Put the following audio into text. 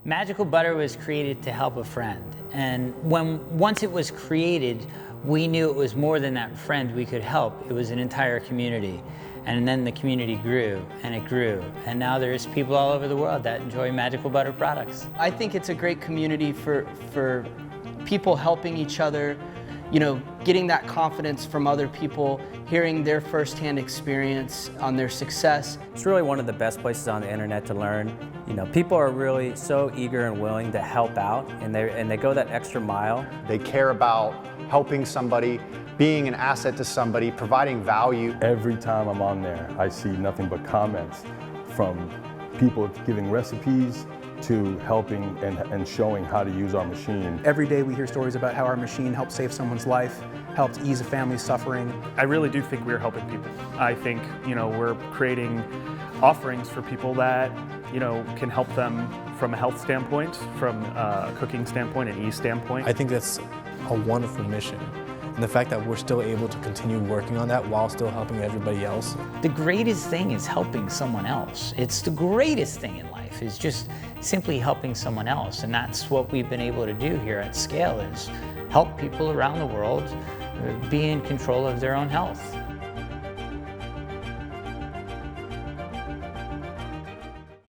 Magical Butter was created to help a friend, and once it was created, we knew it was more than that friend we could help. It was an entire community, and then the community grew, and now there's people all over the world that enjoy Magical Butter products. I think it's a great community for people helping each other, you know, getting that confidence from other people, hearing their firsthand experience on their success. It's really one of the best places on the internet to learn. You know, people are really so eager and willing to help out, and they go that extra mile. They care about helping somebody, being an asset to somebody, providing value. Every time I'm on there, I see nothing but comments from people giving recipes to helping and showing how to use our machine. Every day we hear stories about how our machine helped save someone's life, helped ease a family's suffering. I really do think we're helping people. I think, you know, we're creating offerings for people that, you know, can help them from a health standpoint, from a cooking standpoint, an ease standpoint. I think that's a wonderful mission. And the fact that we're still able to continue working on that while still helping everybody else. The greatest thing is helping someone else. It's the greatest thing in life, is just simply helping someone else. And that's what we've been able to do here at scale, is help people around the world be in control of their own health.